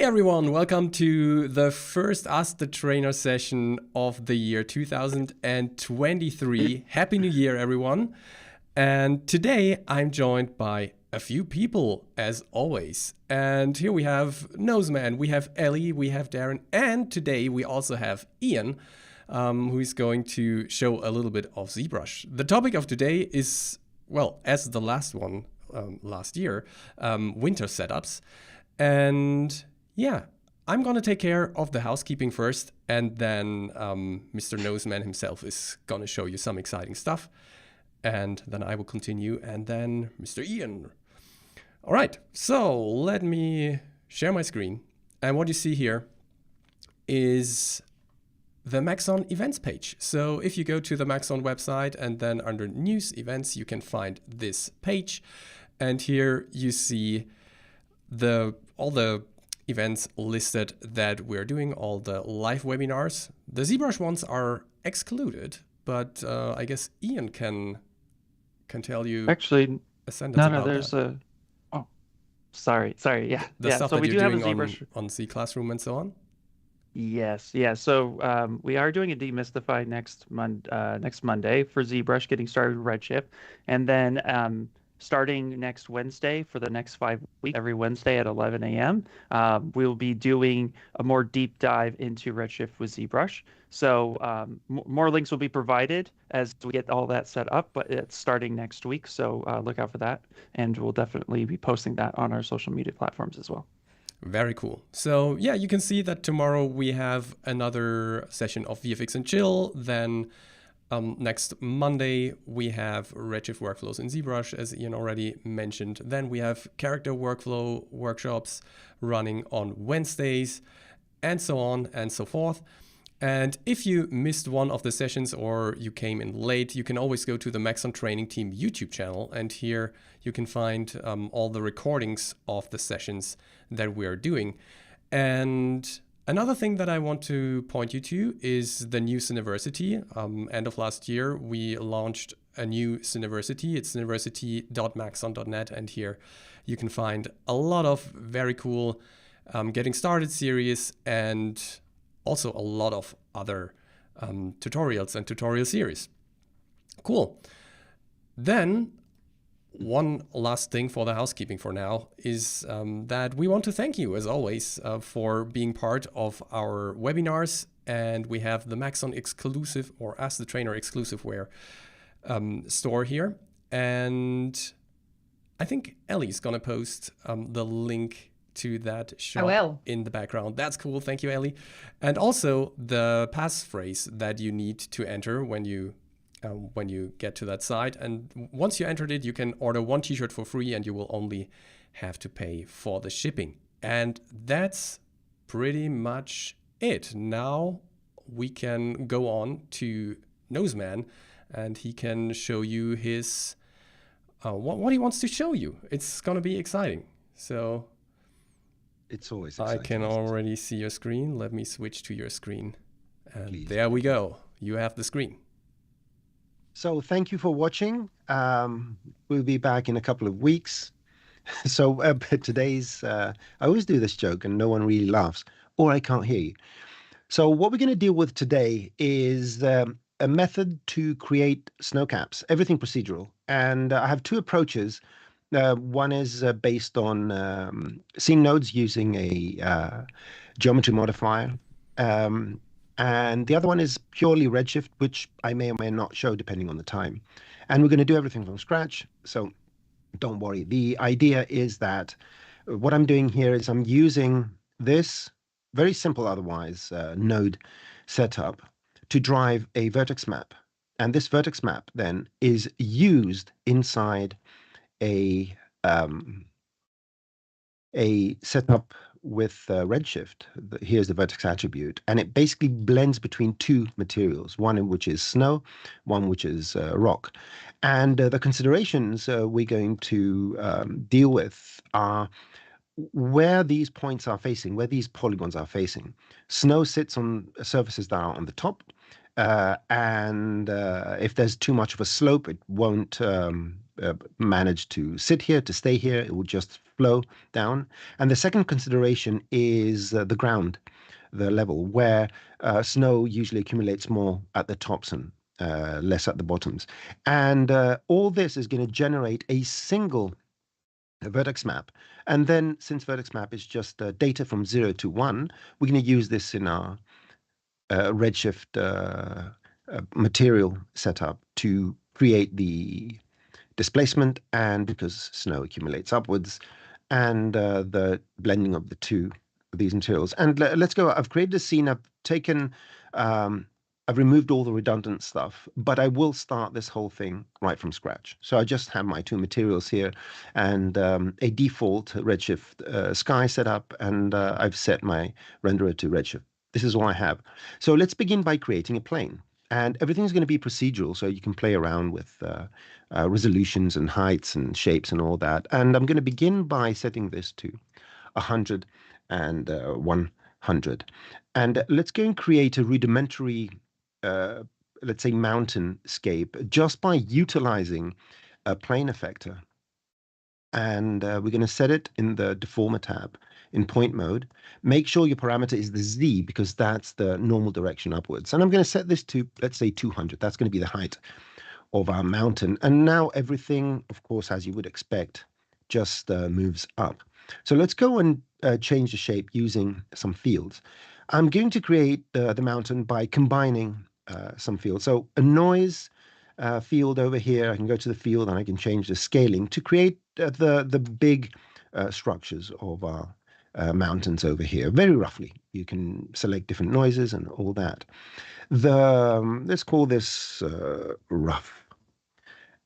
everyone, welcome to the first Ask the Trainer session of the year 2023. Happy New Year, everyone. And today I'm joined by a few people, as always. And here we have Noseman, we have Ellie, we have Darren, and today we also have Ian, who is going to show a little bit of ZBrush. The topic of today is, well, as the last one last year, winter setups. And yeah, I'm going to take care of the housekeeping first, and then Mr. Noseman himself is going to show you some exciting stuff. And then I will continue, and then Mr. Ian. All right, so let me share my screen. And what you see here is the Maxon events page. So if you go to the Maxon website and then under news events, you can find this page. And here you see all the events listed that we're doing, all the live webinars. The ZBrush ones are excluded, but I guess Ian can tell you. Actually, no, there's that. Sorry, yeah. The stuff so that we you're do doing have a ZBrush on C Classroom and so on. Yes, yeah. So we are doing a Demystify next Monday for ZBrush, getting started with Redshift, and then starting next Wednesday for the next 5 weeks, every Wednesday at 11 a.m., we'll be doing a more deep dive into Redshift with ZBrush. So more links will be provided as we get all that set up, but it's starting next week. So look out for that. And we'll definitely be posting that on our social media platforms as well. Very cool. So yeah, you can see that tomorrow we have another session of VFX and Chill. Then next Monday, we have Redshift workflows in ZBrush, as Ian already mentioned. Then we have character workflow workshops running on Wednesdays, and so on and so forth. And if you missed one of the sessions or you came in late, you can always go to the Maxon Training Team YouTube channel. And here you can find all the recordings of the sessions that we are doing. And another thing that I want to point you to is the new Cineversity. End of last year, we launched a new Cineversity. It's cineversity.maxon.net, and here you can find a lot of very cool getting started series and also a lot of other tutorials and tutorial series. Cool. Then one last thing for the housekeeping for now is that we want to thank you, as always, for being part of our webinars. And we have the Maxon exclusive, or Ask the Trainer exclusive wear store here. And I think Ellie's going to post the link to that shop in the background. That's cool. Thank you, Ellie. And also the passphrase that you need to enter when you get to that site. And once you entered it, you can order one t-shirt for free, and you will only have to pay for the shipping. And that's pretty much it. Now we can go on to Noseman, and he can show you his what he wants to show you. It's going to be exciting. So it's always exciting. I can already see your screen. Let me switch to your screen. And please, there we go. You have the screen. So thank you for watching. We'll be back in a couple of weeks. So today's, I always do this joke and no one really laughs, or I can't hear you. So what we're going to deal with today is a method to create snow caps, everything procedural. And I have two approaches. One is based on scene nodes using a geometry modifier. And the other one is purely Redshift, which I may or may not show depending on the time. And we're going to do everything from scratch, so don't worry. The idea is that what I'm doing here is I'm using this very simple otherwise node setup to drive a vertex map. And this vertex map then is used inside a setup with Redshift. Here's the vertex attribute, and it basically blends between two materials, one in which is snow, one which is rock. And the considerations we're going to deal with are where these points are facing, where these polygons are facing. Snow sits on surfaces that are on the top, and if there's too much of a slope, it won't manage to sit here, to stay here. It will just flow down. And the second consideration is the ground, the level, where snow usually accumulates more at the tops and less at the bottoms. And all this is going to generate a single vertex map. And then, since vertex map is just data from 0 to 1, we're going to use this in our Redshift material setup to create the displacement, and because snow accumulates upwards, and the blending of the two of these materials. And let's go. I've created a scene. I've taken, I've removed all the redundant stuff, but I will start this whole thing right from scratch. So I just have my two materials here and a default Redshift sky setup, and I've set my renderer to Redshift. This is all I have. So let's begin by creating a plane. And everything's going to be procedural, so you can play around with resolutions and heights and shapes and all that. And I'm going to begin by setting this to 100 and 100. And let's go and create a rudimentary, let's say, mountainscape just by utilizing a plane effector. And we're going to set it in the Deformer tab in point mode. Make sure your parameter is the Z, because that's the normal direction upwards. And I'm going to set this to, let's say, 200. That's going to be the height of our mountain. And now everything, of course, as you would expect, just moves up. So let's go and change the shape using some fields. I'm going to create the mountain by combining some fields. So a noise field over here, I can go to the field and I can change the scaling to create the big structures of our mountains over here, very roughly. You can select different noises and all that. Let's call this rough.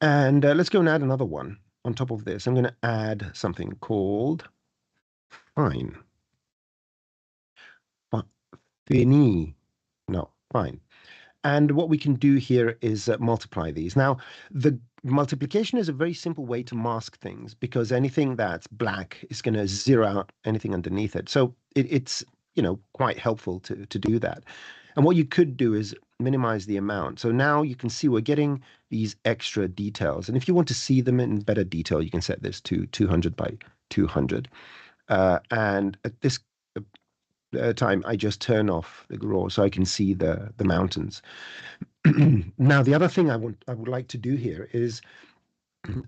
And let's go and add another one on top of this. I'm going to add something called fine. Fini. No, fine. And what we can do here is multiply these. Now, the multiplication is a very simple way to mask things, because anything that's black is going to zero out anything underneath it. So it's quite helpful to do that. And what you could do is minimize the amount. So now you can see we're getting these extra details. And if you want to see them in better detail, you can set this to 200 by 200. And at this time, I just turn off the Gr so I can see the mountains. Now, the other thing I would like to do here is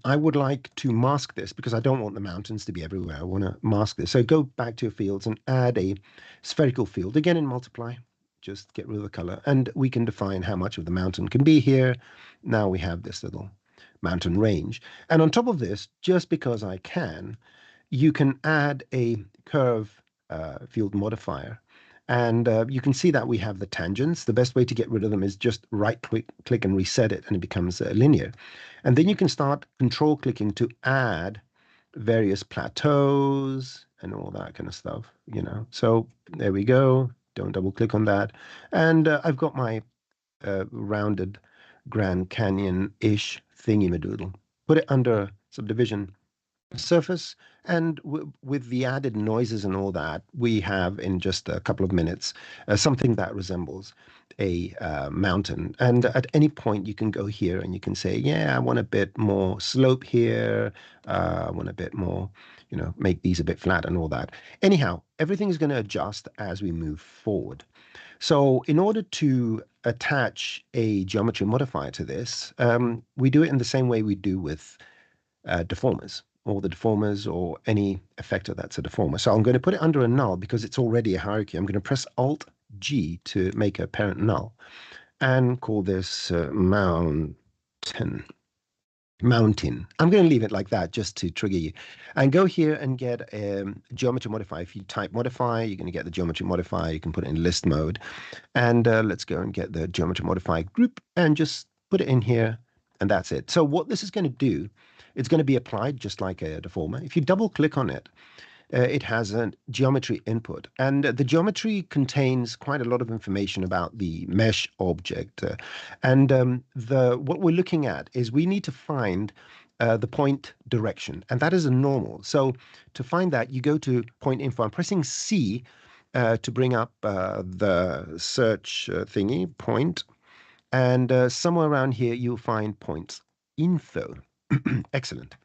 I would like to mask this, because I don't want the mountains to be everywhere. I want to mask this. So go back to your fields and add a spherical field, again in multiply. Just get rid of the color. And we can define how much of the mountain can be here. Now we have this little mountain range. And on top of this, just because I can, you can add a curve field modifier. And you can see that we have the tangents. The best way to get rid of them is just click and reset it, and it becomes linear. And then you can start control clicking to add various plateaus and all that kind of stuff, So there we go. Don't double click on that. And I've got my rounded Grand Canyon-ish thingy-madoodle. Put it under subdivision surface, and with the added noises and all that, we have in just a couple of minutes something that resembles a mountain. And at any point you can go here and you can say, yeah, I want a bit more slope here, I want a bit more, make these a bit flat and all that. Anyhow, everything is going to adjust as we move forward. So in order to attach a geometry modifier to this, we do it in the same way we do with deformers, or the deformers, or any effector that's a deformer. So I'm going to put it under a null because it's already a hierarchy. I'm going to press Alt-G to make a parent null and call this mountain. I'm going to leave it like that just to trigger you. And go here and get a geometry modifier. If you type modify, you're going to get the geometry modifier. You can put it in list mode. And let's go and get the geometry modifier group and just put it in here. And that's it. So what this is going to do, it's going to be applied just like a deformer. If you double click on it, it has a geometry input, and the geometry contains quite a lot of information about the mesh object. What we're looking at is we need to find the point direction, and that is a normal. So to find that, you go to point info. I'm pressing C to bring up the search thingy, point And somewhere around here, you'll find points info. Excellent.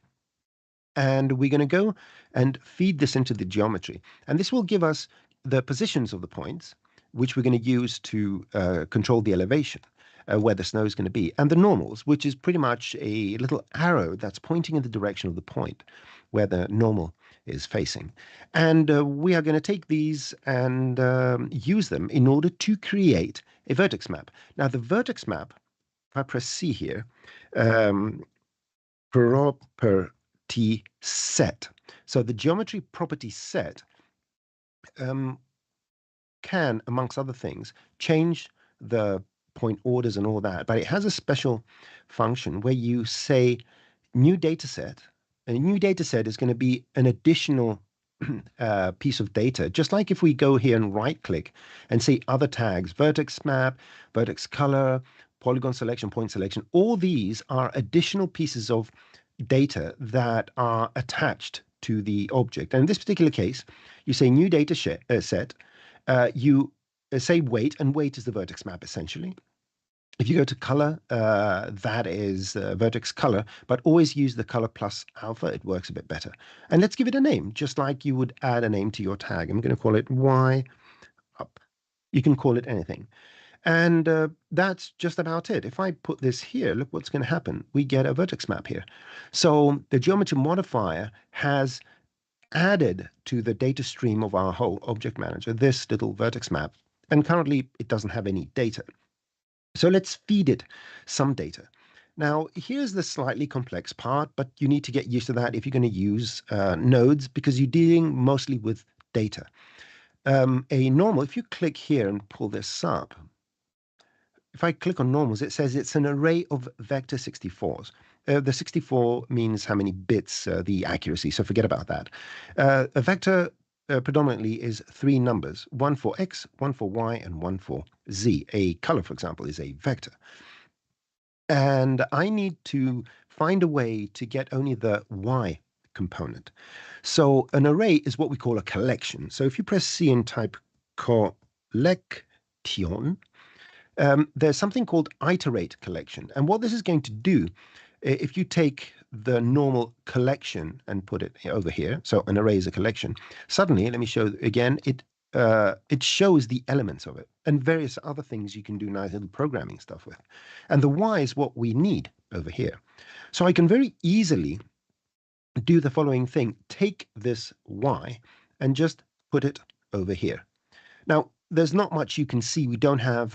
And we're going to go and feed this into the geometry. And this will give us the positions of the points, which we're going to use to control the elevation, where the snow is going to be. And the normals, which is pretty much a little arrow that's pointing in the direction of the point where the normal is facing. And we are going to take these and use them in order to create a vertex map. Now, the vertex map, if I press C here, property set. So the geometry property set can, amongst other things, change the point orders and all that, but it has a special function where you say new data set, and a new data set is going to be an additional piece of data, just like if we go here and right click and say other tags, vertex map, vertex color, polygon selection, point selection, all these are additional pieces of data that are attached to the object. And in this particular case, you say new data set, you say weight, and weight is the vertex map essentially. If you go to color, that is vertex color, but always use the color plus alpha. It works a bit better. And let's give it a name, just like you would add a name to your tag. I'm going to call it Y up. You can call it anything. And that's just about it. If I put this here, look what's going to happen. We get a vertex map here. So the geometry modifier has added to the data stream of our whole object manager this little vertex map. And currently, it doesn't have any data. So let's feed it some data. Now, here's the slightly complex part, but you need to get used to that if you're going to use nodes, because you're dealing mostly with data. A normal, if you click here and pull this up, if I click on normals, it says it's an array of vector 64s. The 64 means how many bits, the accuracy, so forget about that. A vector predominantly is 3 numbers, one for X, one for Y, and one for Z. A color, for example, is a vector. And I need to find a way to get only the Y component. So an array is what we call a collection. So if you press C and type collection, there's something called Iterate Collection. And what this is going to do, if you take the normal collection and put it over here, so an array is a collection, suddenly, let me show again, it shows the elements of it and various other things you can do nice little programming stuff with. And the Y is what we need over here. So I can very easily do the following thing, take this Y and just put it over here. Now, there's not much you can see. We don't have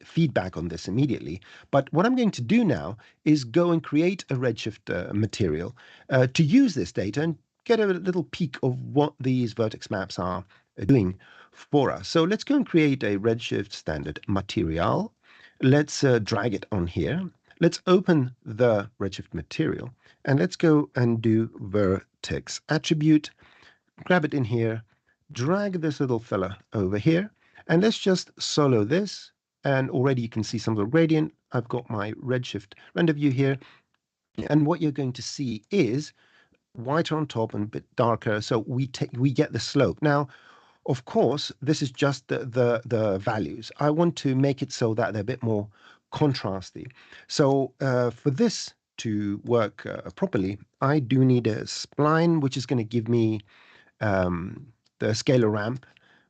feedback on this immediately. But what I'm going to do now is go and create a Redshift material to use this data and get a little peek of what these vertex maps are doing for us. So let's go and create a Redshift standard material. Let's drag it on here. Let's open the Redshift material. And let's go and do Vertex Attribute. Grab it in here. Drag this little fella over here. And let's just solo this. And already you can see some of the gradient. I've got my Redshift render view here. And what you're going to see is whiter on top and a bit darker. So we get the slope. Now, of course, this is just the values. I want to make it so that they're a bit more contrasty. So for this to work properly, I do need a spline, which is going to give me the Scalar Ramp,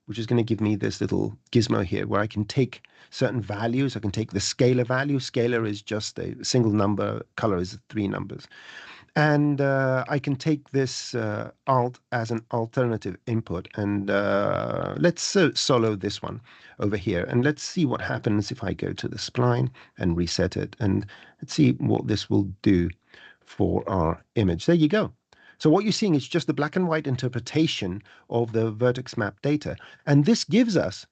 which is going to give me this little gizmo here where I can take certain values. I can take the scalar value. Scalar is just a single number. Color is 3 numbers. And I can take this alt as an alternative input. And let's solo this one over here. And let's see what happens if I go to the spline and reset it. And let's see what this will do for our image. There you go. So what you're seeing is just the black and white interpretation of the vertex map data. And this gives us,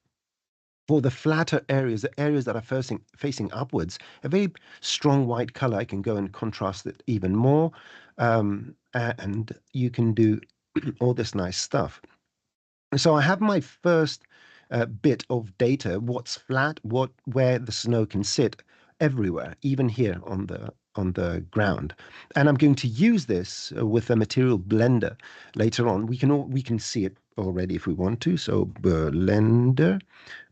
for the flatter areas, the areas that are facing upwards, a very strong white color. I can go and contrast it even more. And you can do all this nice stuff. So I have my first bit of data, what's flat, where the snow can sit everywhere, even here on the ground. And I'm going to use this with a material blender later on. We can see it already if we want to. So blender,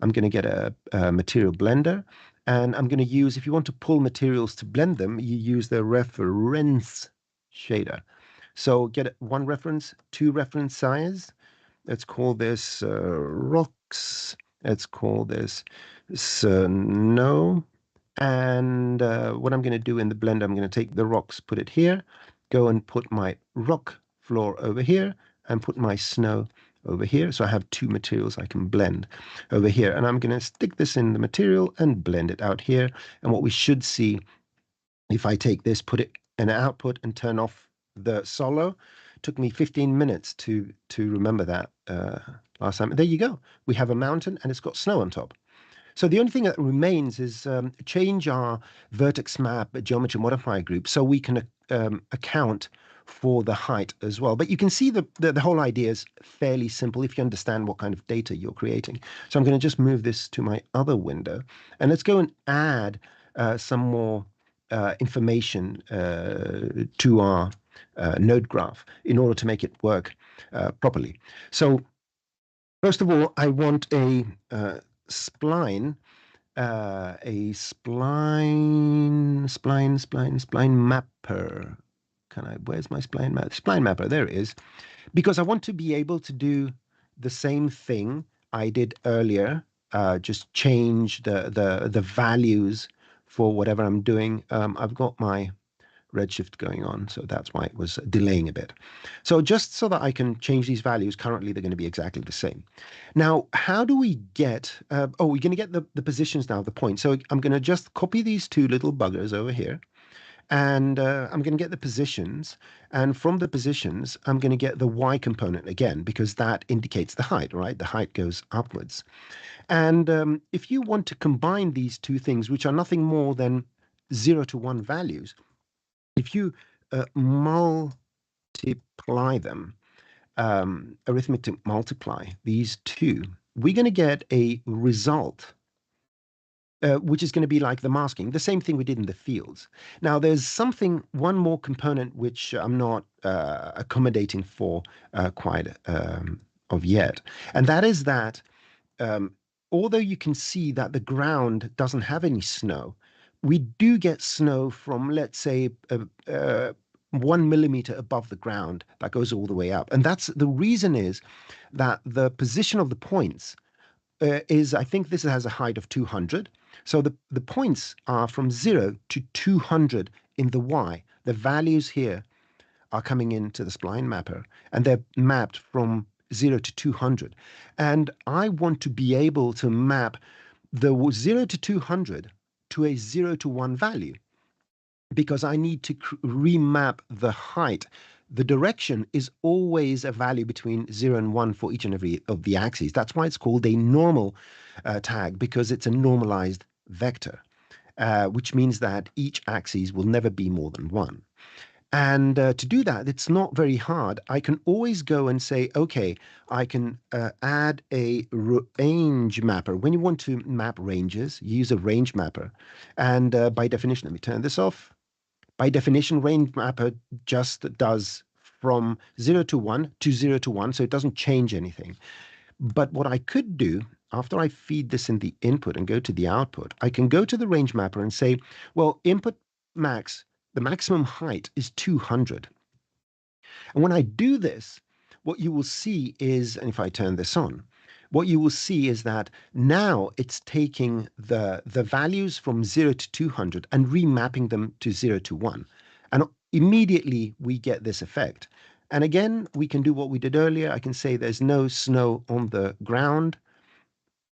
I'm going to get a material blender, And I'm going to use, if you want to pull materials to blend them, you use the reference shader. So get one reference, two reference size. Let's call this rocks. Let's call this snow. And what I'm going to do in the blender, I'm going to take the rocks, put it here, go and put my rock floor over here, and put my snow over here. So I have two materials I can blend over here. And I'm going to stick this in the material and blend it out here. And what we should see, if I take this, put it in output and turn off the solo, took me 15 minutes to remember that last time. There you go. We have a mountain and it's got snow on top. So the only thing that remains is change our vertex map geometry modifier group so we can account for the height as well. But you can see the whole idea is fairly simple if you understand what kind of data you're creating. So I'm going to just move this to my other window. And let's go and add some more information to our node graph in order to make it work properly. So first of all, I want a spline, spline mapper. Where's my spline map? Spline mapper, there it is. Because I want to be able to do the same thing I did earlier, just change the values for whatever I'm doing. I've got my redshift going on, so that's why it was delaying a bit. So just so that I can change these values, currently they're going to be exactly the same. Now, how do we get, we're going to get the positions now, the points. So I'm going to just copy these two little buggers over here, and I'm going to get the positions, and from the positions, I'm going to get the Y component again, because that indicates the height, right? The height goes upwards. And if you want to combine these two things, which are nothing more than 0 to 1 values, if you multiply them, arithmetic multiply these two, we're going to get a result, which is going to be like the masking, the same thing we did in the fields. Now, there's one more component which I'm not accommodating for quite of yet, and that is that although you can see that the ground doesn't have any snow, we do get snow from, let's say, 1 millimeter above the ground that goes all the way up. And that's the reason is that the position of the points is, I think this has a height of 200. So the points are from 0 to 200 in the Y. The values here are coming into the spline mapper, and they're mapped from 0 to 200. And I want to be able to map the 0 to 200 to a 0 to 1 value, because I need to remap the height. The direction is always a value between 0 and 1 for each and every of the axes. That's why it's called a normal tag, because it's a normalized vector, which means that each axis will never be more than 1. And to do that, it's not very hard. I can always go and say, okay, I can add a range mapper. When you want to map ranges, you use a range mapper. And by definition, let me turn this off. By definition, range mapper just does from 0 to 1 to 0 to 1, so it doesn't change anything. But what I could do, after I feed this in the input and go to the output, I can go to the range mapper and say, well, input max, the maximum height is 200. And when I do this, what you will see is, and if I turn this on, what you will see is that now it's taking the values from 0 to 200 and remapping them to 0 to 1. And immediately we get this effect. And again, we can do what we did earlier. I can say there's no snow on the ground.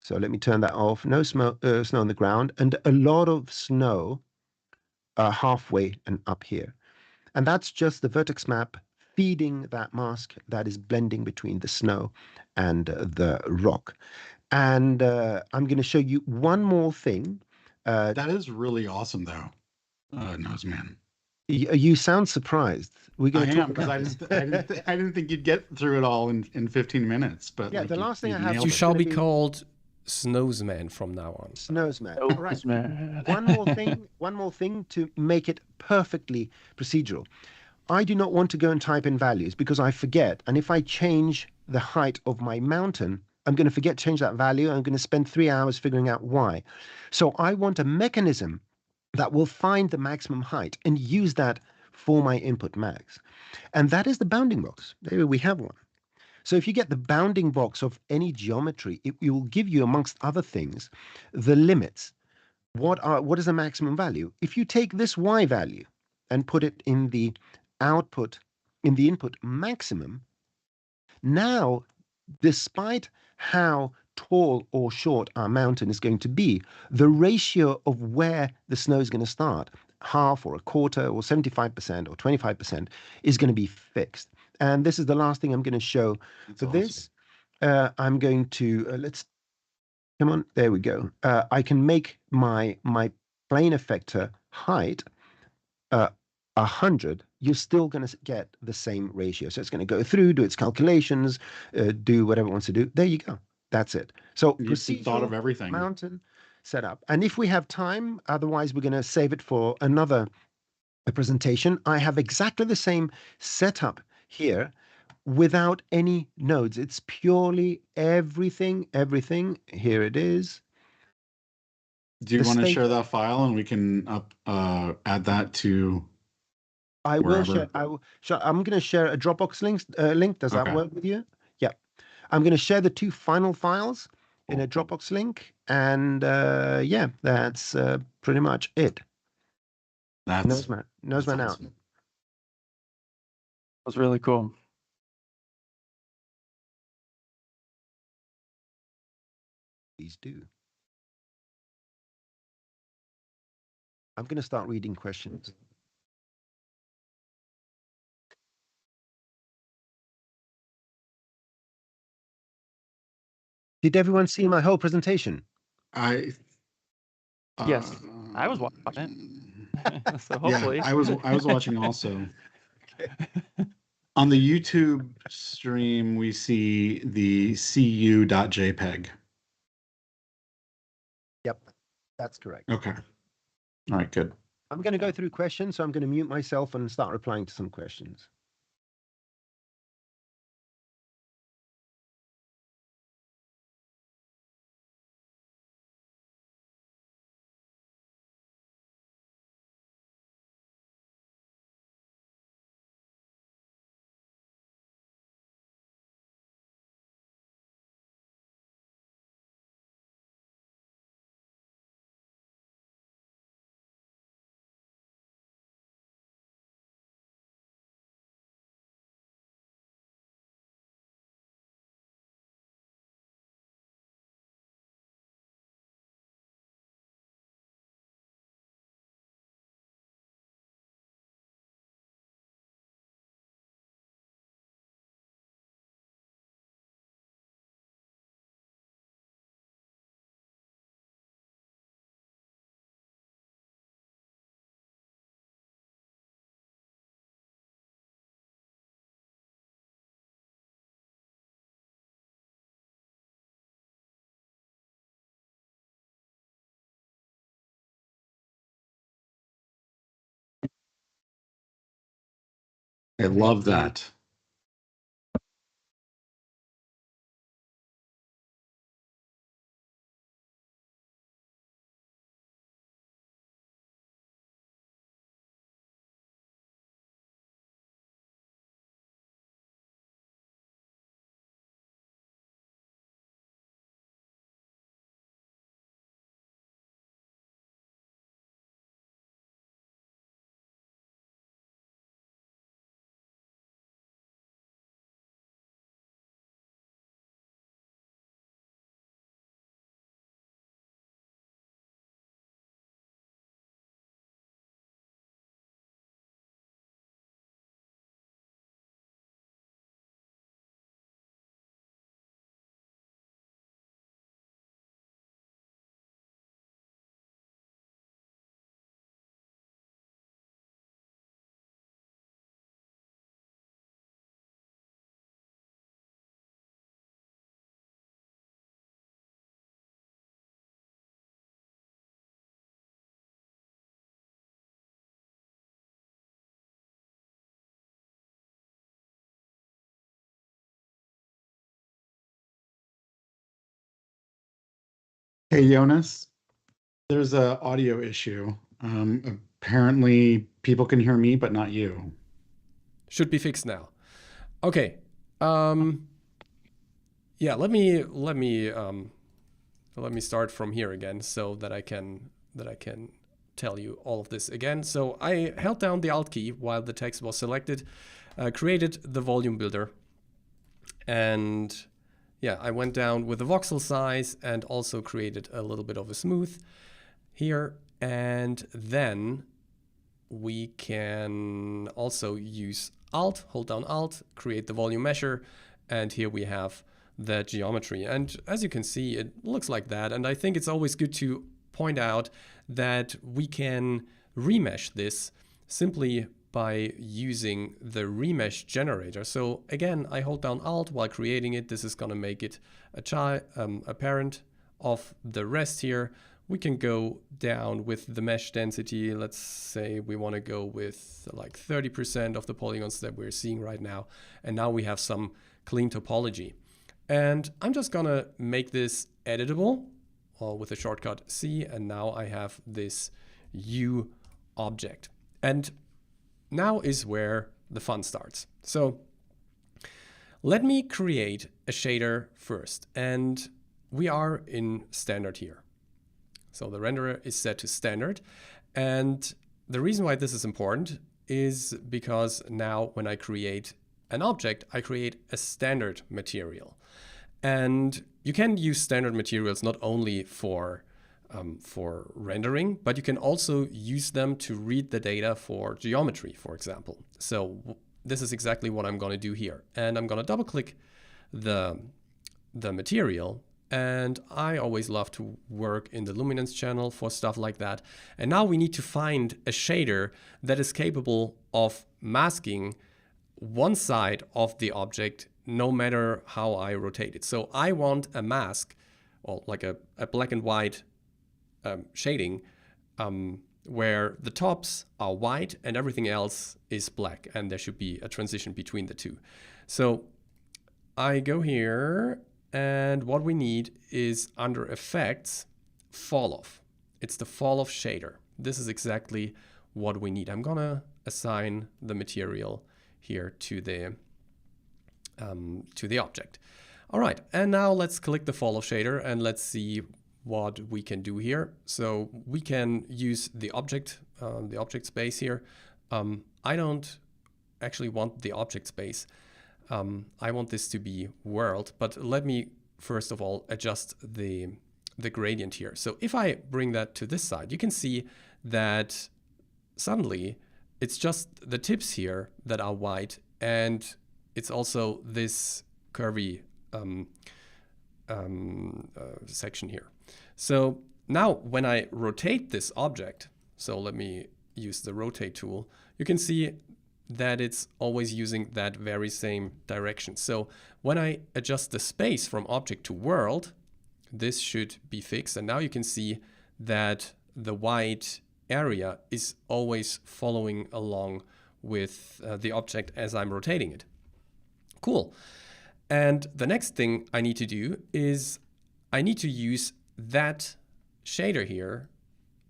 So let me turn that off. No snow on the ground, and a lot of snow halfway and up here. And that's just the vertex map feeding that mask that is blending between the snow and the rock. And I'm going to show you one more thing. That is really awesome, though, Noseman. You sound surprised. We're going to talk because about I didn't think you'd get through it all in 15 minutes. But yeah, like, the last thing I have. You shall be called Snowman from now on. Snowman. Oh, Right. man. One more thing to make it perfectly procedural. I do not want to go and type in values because I forget. And if I change the height of my mountain, I'm going to forget to change that value. I'm going to spend 3 hours figuring out why. So I want a mechanism that will find the maximum height and use that for my input max. And that is the bounding box. There we have one. So if you get the bounding box of any geometry, it will give you, amongst other things, the limits. What is the maximum value? If you take this y value and put it in the output, in the input maximum, now, despite how tall or short our mountain is going to be, the ratio of where the snow is going to start, half or a quarter or 75% or 25%, is going to be fixed. And this is the last thing I'm going to show. That's For awesome. this, I'm going to, let's, come on, there we go. I can make my plane effector height 100, you're still going to get the same ratio. So it's going to go through, do its calculations, do whatever it wants to do. There you go. That's it. So You thought of everything. mountain setup. And if we have time, otherwise we're going to save it for another presentation. I have exactly the same setup here without any nodes. It's purely everything. Here it is. Do you The want to state- share that file and we can add that to I will wherever? share. I'm going to share a Dropbox link. Does that Okay. work with you? Yeah. I'm going to share the 2 final files in a Dropbox link, and yeah, that's pretty much it. That's Noseman out. awesome. That was really cool. Please do. I'm going to start reading questions. Did everyone see my whole presentation? I Yes, I was watching it. So hopefully. Yeah, I was watching also. On the YouTube stream, we see the cu.jpg. Yep, that's correct. Okay. All right, good. I'm going to go through questions, so I'm going to mute myself and start replying to some questions. I love that. Hey, Jonas, there's a audio issue. Apparently people can hear me, but not you. Should be fixed now. Okay. Yeah, let me start from here again so that I can tell you all of this again. So I held down the Alt key while the text was selected, created the volume builder, and yeah, I went down with the voxel size and also created a little bit of a smooth here. And then we can also use Alt, hold down Alt, create the volume measure, and here we have the geometry. And as you can see, it looks like that. And I think it's always good to point out that we can remesh this simply by using the remesh generator. So again, I hold down Alt while creating it. This is going to make it a parent of the rest here. We can go down with the mesh density. Let's say we want to go with like 30% of the polygons that we're seeing right now. And now we have some clean topology. And I'm just going to make this editable with the shortcut C. And now I have this U object. And now is where the fun starts. So let me create a shader first. And we are in standard here. So the renderer is set to standard. And the reason why this is important is because now when I create an object, I create a standard material. And you can use standard materials not only for rendering, but you can also use them to read the data for geometry, for example. So this is exactly what I'm going to do here. And I'm going to double click the material. And I always love to work in the luminance channel for stuff like that. And now we need to find a shader that is capable of masking one side of the object no matter how I rotate it. So I want a mask, or like a black and white shading, where the tops are white and everything else is black, and there should be a transition between the two. So I go here, and what we need is under Effects, Falloff. It's the Falloff shader. This is exactly what we need. I'm gonna assign the material here to the object. All right, and now let's click the Falloff shader and let's see what we can do here. So we can use the object space here. I don't actually want the object space. I want this to be world, but let me first of all adjust the gradient here. So if I bring that to this side, you can see that suddenly it's just the tips here that are white, and it's also this curvy section here. So now when I rotate this object, so let me use the rotate tool, you can see that it's always using that very same direction. So when I adjust the space from object to world, this should be fixed. And now you can see that the white area is always following along with the object as I'm rotating it. Cool. And the next thing I need to do is I need to use that shader here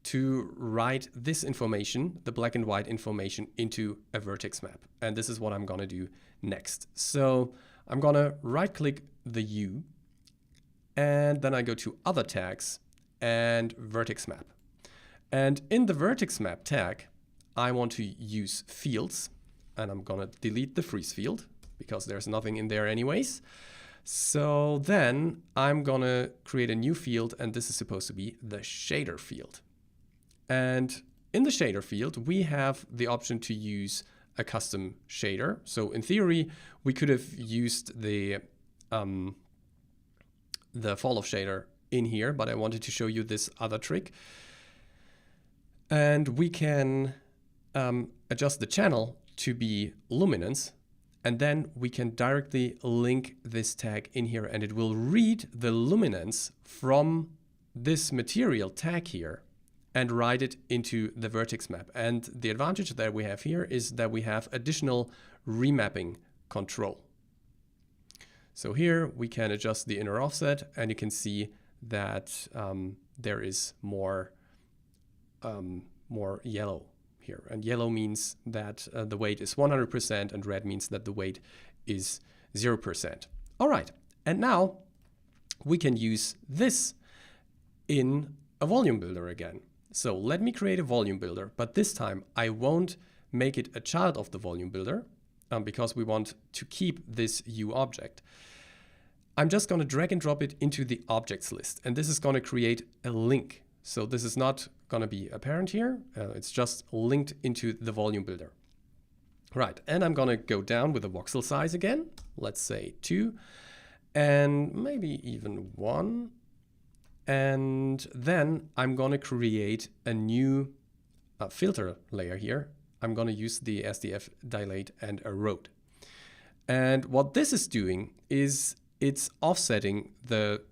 to write this information, the black and white information, into a vertex map. And this is what I'm going to do next. So I'm going to right click the U, and then I go to Other Tags and Vertex Map. And in the Vertex Map tag, I want to use fields, and I'm going to delete the freeze field because there's nothing in there anyways. So then I'm going to create a new field, and this is supposed to be the shader field. And in the shader field, we have the option to use a custom shader. So in theory, we could have used the Falloff shader in here, but I wanted to show you this other trick. And we can adjust the channel to be luminance, and then we can directly link this tag in here, and it will read the luminance from this material tag here and write it into the vertex map. And the advantage that we have here is that we have additional remapping control. So here we can adjust the inner offset, and you can see that there is more yellow here. And yellow means that the weight is 100%, and red means that the weight is 0%. All right, and now we can use this in a volume builder again. So let me create a volume builder, but this time I won't make it a child of the volume builder because we want to keep this U object. I'm just going to drag and drop it into the objects list, and this is going to create a link. So this is not going to be apparent here. It's just linked into the volume builder. Right, and I'm going to go down with the voxel size again. Let's say 2, and maybe even 1. And then I'm going to create a new filter layer here. I'm going to use the SDF Dilate and Erode. And what this is doing is it's offsetting the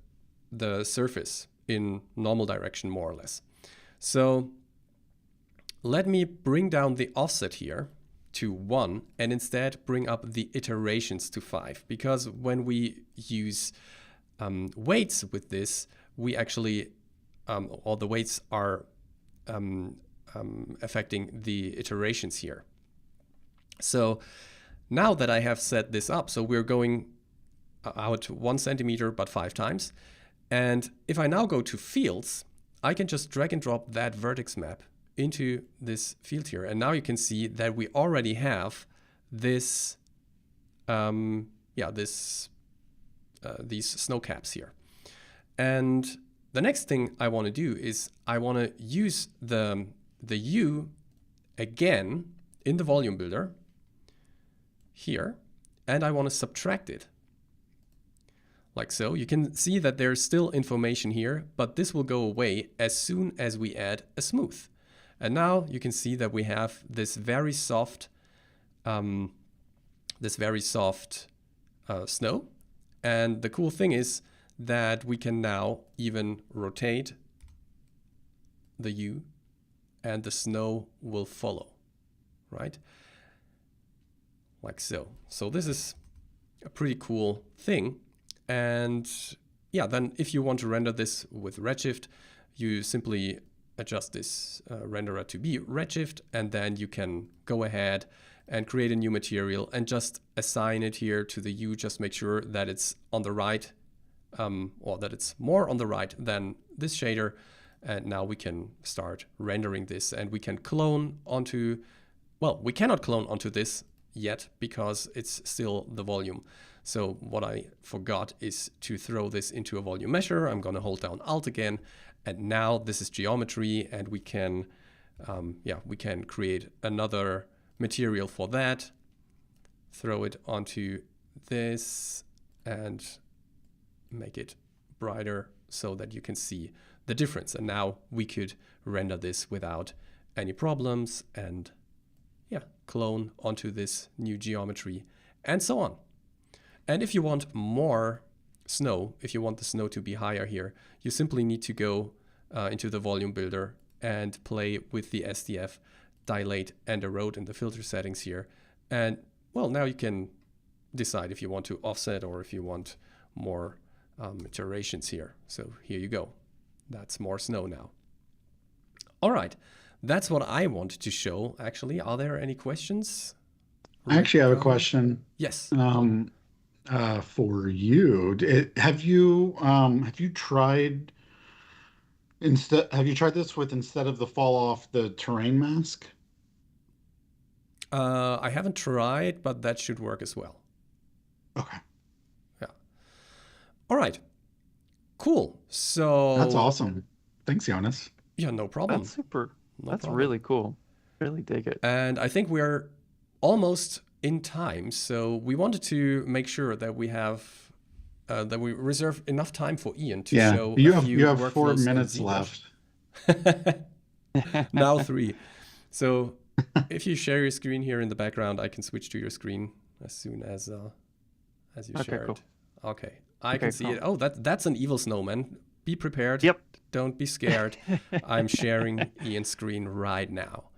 surface in normal direction, more or less. So let me bring down the offset here to 1 and instead bring up the iterations to 5, because when we use weights with this, we actually, all the weights are affecting the iterations here. So now that I have set this up, so we're going out 1 centimeter, but 5 times. And if I now go to fields, I can just drag and drop that vertex map into this field here. And now you can see that we already have this, these snow caps here. And the next thing I want to do is I want to use the U again in the volume builder here, and I want to subtract it. Like so. You can see that there's still information here, but this will go away as soon as we add a smooth. And now you can see that we have this very soft, snow. And the cool thing is that we can now even rotate the U, and the snow will follow, right? Like so. So this is a pretty cool thing. And yeah, then if you want to render this with Redshift, you simply adjust this renderer to be Redshift, and then you can go ahead and create a new material and just assign it here to the U. Just make sure that it's on the right, or that it's more on the right than this shader. And now we can start rendering this, and we can clone onto, well, we cannot clone onto this yet because it's still the volume. So what I forgot is to throw this into a volume measure. I'm going to hold down Alt again, and now this is geometry, and we can, we can create another material for that. Throw it onto this and make it brighter so that you can see the difference. And now we could render this without any problems, and clone onto this new geometry, and so on. And if you want more snow, if you want the snow to be higher here, you simply need to go into the volume builder and play with the SDF Dilate and Erode in the filter settings here. And well, now you can decide if you want to offset or if you want more iterations here. So here you go. That's more snow now. All right. That's what I want to show, actually. Are there any questions? I actually have a question. Yes. For you, have you tried this with, instead of the Falloff, the terrain mask? I haven't tried, but that should work as well. Okay. Yeah. All right. Cool. So that's awesome. Thanks, Jonas. Yeah, no problem. That's super. No That's problem. really cool. Really dig it. And I think we're almost in time, so we wanted to make sure that we have that we reserve enough time for Ian to show. You have 4 minutes left. Now 3. So if you share your screen here in the background, I can switch to your screen as soon as you share it. Okay, I can see it. Oh, that's an evil snowman. Be prepared. Yep. Don't be scared. I'm sharing Ian's screen right now.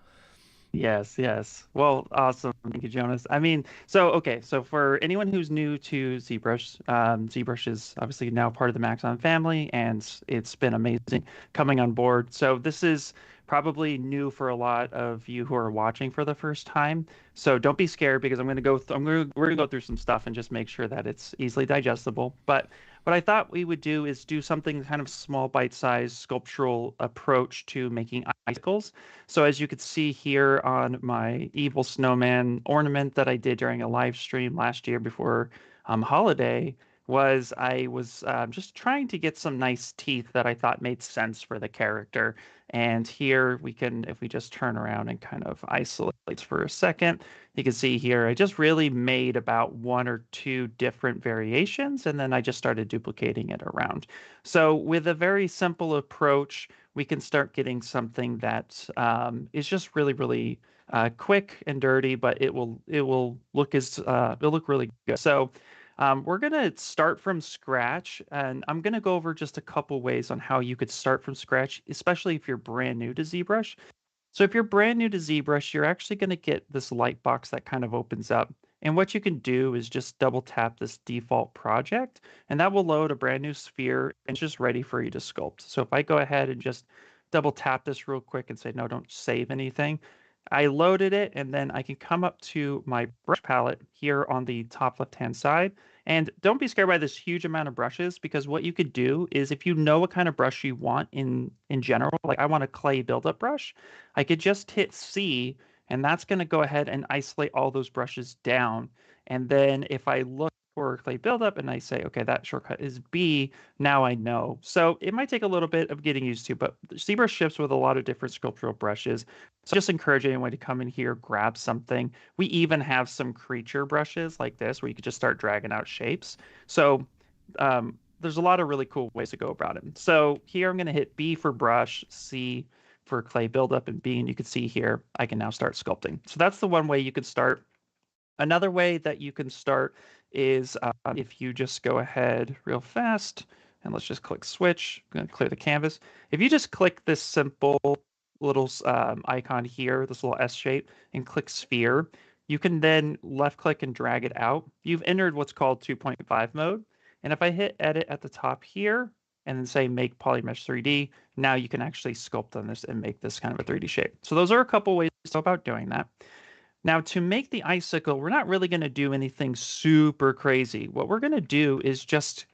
Yes, yes. Well, awesome. Thank you, Jonas. I mean, so okay, so for anyone who's new to ZBrush, ZBrush is obviously now part of the Maxon family, and it's been amazing coming on board. So this is probably new for a lot of you who are watching for the first time. So don't be scared because I'm going to go we're going to go through some stuff and just make sure that it's easily digestible. But what I thought we would do is do something kind of small, bite-sized sculptural approach to making icicles. So as you could see here on my evil snowman ornament that I did during a live stream last year before holiday, I was just trying to get some nice teeth that I thought made sense for the character. And here we can, if we just turn around and kind of isolate for a second, you can see here I just really made about 1 or 2 different variations, and then I just started duplicating it around. So with a very simple approach, we can start getting something that is just really, really quick and dirty, but it will look it'll look really good. So we're gonna start from scratch, and I'm gonna go over just a couple ways on how you could start from scratch, especially if you're brand new to ZBrush. So if you're brand new to ZBrush, you're actually going to get this lightbox that kind of opens up. And what you can do is just double tap this default project, and that will load a brand new sphere and it's just ready for you to sculpt. So if I go ahead and just double tap this real quick and say, no, don't save anything, I loaded it, and then I can come up to my brush palette here on the top left-hand side. And don't be scared by this huge amount of brushes, because what you could do is, if you know what kind of brush you want in general, like I want a clay buildup brush, I could just hit C, and that's going to go ahead and isolate all those brushes down. And then if I look for clay buildup and I say, okay, that shortcut is B, now I know. So it might take a little bit of getting used to, but ZBrush ships with a lot of different sculptural brushes. So just encourage anyone to come in here, grab something. We even have some creature brushes like this where you could just start dragging out shapes. So there's a lot of really cool ways to go about it. So here I'm going to hit B for brush, C for clay buildup, and B, and you can see here I can now start sculpting. So that's the one way you could start. Another way that you can start is if you just go ahead real fast, and let's just click switch. I'm going to clear the canvas. If you just click this simple little icon here, this little S shape, and click sphere, you can then left click and drag it out. You've entered what's called 2.5 mode. And if I hit edit at the top here and then say make polymesh 3D, now you can actually sculpt on this and make this kind of a 3D shape. So those are a couple ways to go about doing that. Now, to make the icicle, we're not really going to do anything super crazy. What we're going to do is just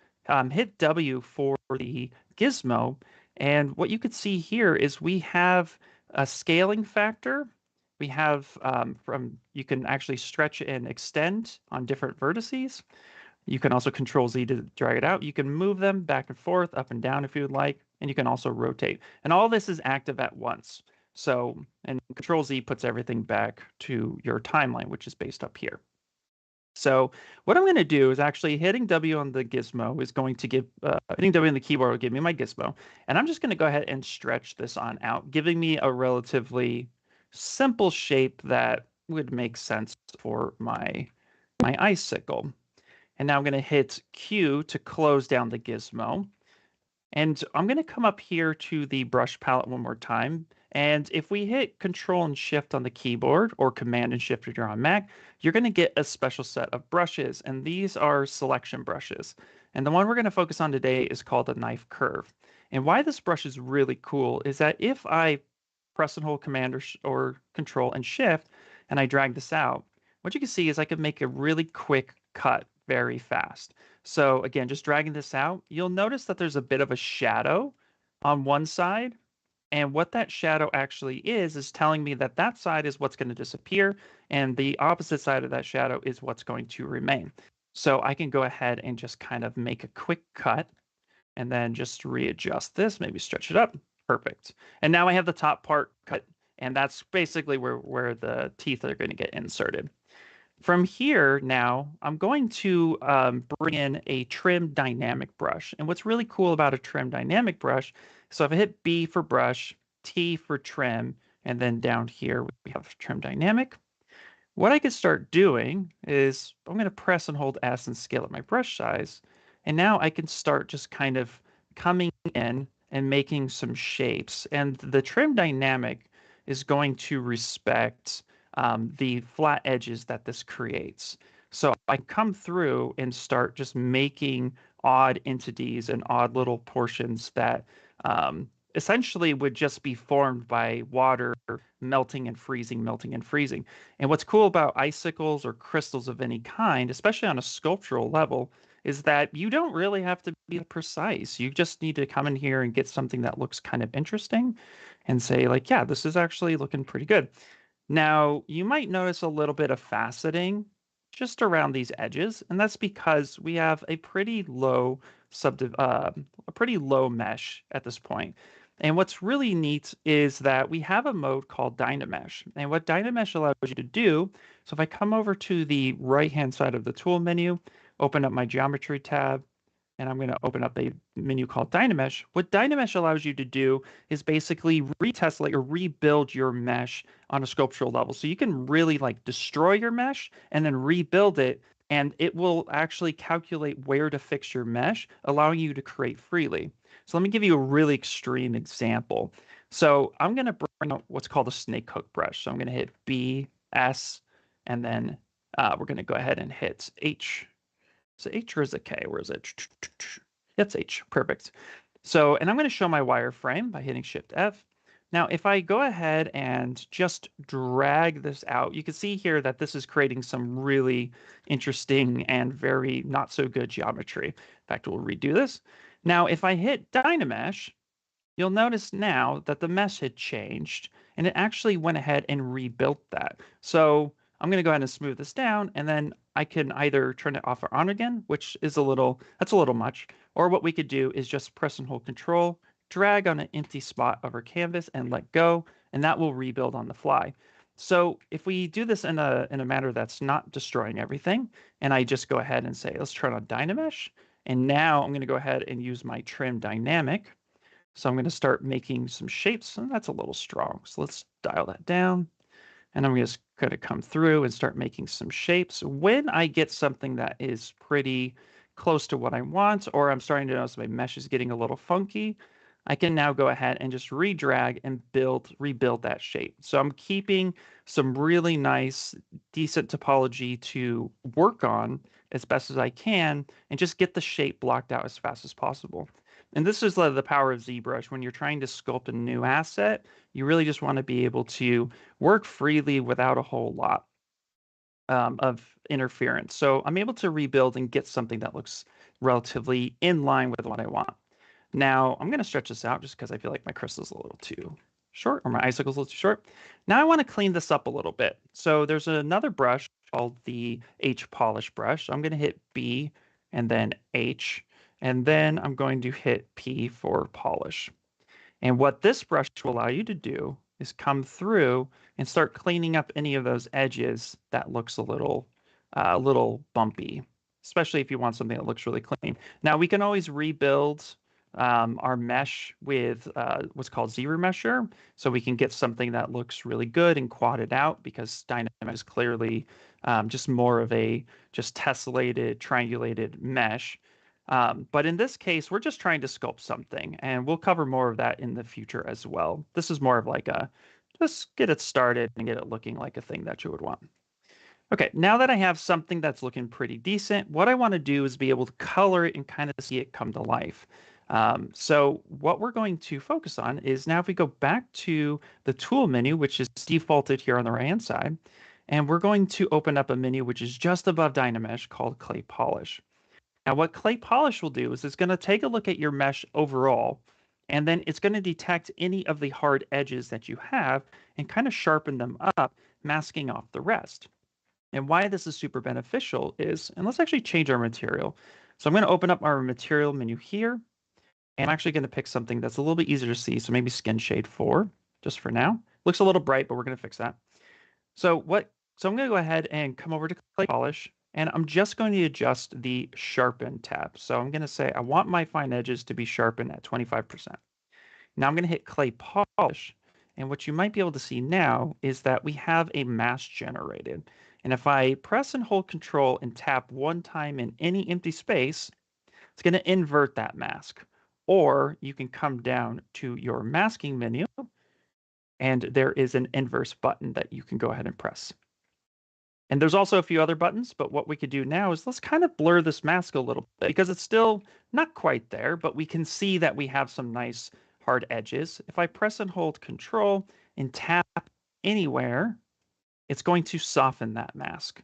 hit W for the gizmo. And what you could see here is we have a scaling factor. We have you can actually stretch and extend on different vertices. You can also Control Z to drag it out. You can move them back and forth, up and down if you would like, and you can also rotate. And all this is active at once. So, and Control Z puts everything back to your timeline, which is based up here. So what I'm going to do is actually hitting W on the gizmo is going to give, hitting W on the keyboard will give me my gizmo. And I'm just going to go ahead and stretch this on out, giving me a relatively simple shape that would make sense for my icicle. And now I'm going to hit Q to close down the gizmo. And I'm going to come up here to the brush palette one more time. And if we hit Control and Shift on the keyboard, or Command and Shift if you're on Mac, you're going to get a special set of brushes. And these are selection brushes. And the one we're going to focus on today is called the KnifeCurve. And why this brush is really cool is that if I press and hold Command or Control and Shift, and I drag this out, what you can see is I can make a really quick cut very fast. So again, just dragging this out, you'll notice that there's a bit of a shadow on one side. And what that shadow actually is telling me that that side is what's going to disappear, and the opposite side of that shadow is what's going to remain. So I can go ahead and just kind of make a quick cut and then just readjust this, maybe stretch it up. Perfect. And now I have the top part cut, and that's basically where the teeth are going to get inserted. From here now, I'm going to bring in a trim dynamic brush. And what's really cool about a trim dynamic brush, so if I hit B for brush, T for trim, and then down here we have trim dynamic, what I could start doing is I'm going to press and hold S and scale up my brush size. And now I can start just kind of coming in and making some shapes. And the trim dynamic is going to respect the flat edges that this creates. So I come through and start just making odd entities and odd little portions that essentially would just be formed by water melting and freezing, melting and freezing. And what's cool about icicles or crystals of any kind, especially on a sculptural level, is that you don't really have to be precise. You just need to come in here and get something that looks kind of interesting and say like, yeah, this is actually looking pretty good. Now, you might notice a little bit of faceting just around these edges, and that's because we have a pretty low mesh at this point. And what's really neat is that we have a mode called DynaMesh. And what DynaMesh allows you to do, so if I come over to the right-hand side of the tool menu, open up my geometry tab, and I'm going to open up a menu called DynaMesh. What DynaMesh allows you to do is basically retesselate or rebuild your mesh on a sculptural level. So you can really like destroy your mesh and then rebuild it, and it will actually calculate where to fix your mesh, allowing you to create freely. So let me give you a really extreme example. So I'm going to bring out what's called a snake hook brush. So I'm going to hit B, S, and then we're going to go ahead and hit H. Is it H or is it K? Where is it? It's H. Perfect. So, and I'm going to show my wireframe by hitting Shift F. Now, if I go ahead and just drag this out, you can see here that this is creating some really interesting and very not so good geometry. In fact, we'll redo this. Now, if I hit DynaMesh, you'll notice now that the mesh had changed and it actually went ahead and rebuilt that. So I'm going to go ahead and smooth this down, and then I can either turn it off or on again, which is that's a little much. Or what we could do is just press and hold Control, drag on an empty spot of our canvas and let go, and that will rebuild on the fly. So if we do this in a manner that's not destroying everything, and I just go ahead and say, let's turn on DynaMesh, and now I'm going to go ahead and use my trim dynamic. So I'm going to start making some shapes, and that's a little strong. So let's dial that down. And I'm just going to come through and start making some shapes. When I get something that is pretty close to what I want, or I'm starting to notice my mesh is getting a little funky, I can now go ahead and just redrag and rebuild that shape. So I'm keeping some really nice, decent topology to work on as best as I can and just get the shape blocked out as fast as possible. And this is the power of ZBrush. When you're trying to sculpt a new asset, you really just want to be able to work freely without a whole lot of interference. So I'm able to rebuild and get something that looks relatively in line with what I want. Now I'm going to stretch this out just because I feel like my crystal's a little too short, or my icicle's a little too short. Now I want to clean this up a little bit. So there's another brush called the hPolish brush. So I'm going to hit B and then H, and then I'm going to hit P for polish. And what this brush will allow you to do is come through and start cleaning up any of those edges that looks a little bumpy, especially if you want something that looks really clean. Now we can always rebuild our mesh with what's called ZRemesher, so we can get something that looks really good and quadded out, because DynaMesh is clearly just more of a just tessellated, triangulated mesh. But in this case, we're just trying to sculpt something, and we'll cover more of that in the future as well. This is more of like a just get it started and get it looking like a thing that you would want. Okay, now that I have something that's looking pretty decent, what I want to do is be able to color it and kind of see it come to life. So what we're going to focus on is, now if we go back to the tool menu, which is defaulted here on the right-hand side, and we're going to open up a menu which is just above DynaMesh called ClayPolish. Now what ClayPolish will do is it's going to take a look at your mesh overall, and then it's going to detect any of the hard edges that you have and kind of sharpen them up, masking off the rest. And why this is super beneficial is, and let's actually change our material. So I'm going to open up our material menu here, and I'm actually going to pick something that's a little bit easier to see. So maybe SkinShade 4, just for now. Looks a little bright, but we're going to fix that. So I'm going to go ahead and come over to ClayPolish, and I'm just going to adjust the Sharpen tab. So I'm going to say I want my fine edges to be sharpened at 25%. Now I'm going to hit ClayPolish, and what you might be able to see now is that we have a mask generated. And if I press and hold Control and tap one time in any empty space, it's going to invert that mask. Or you can come down to your masking menu and there is an inverse button that you can go ahead and press. And there's also a few other buttons, but what we could do now is let's kind of blur this mask a little bit because it's still not quite there, but we can see that we have some nice hard edges. If I press and hold Control and tap anywhere, it's going to soften that mask.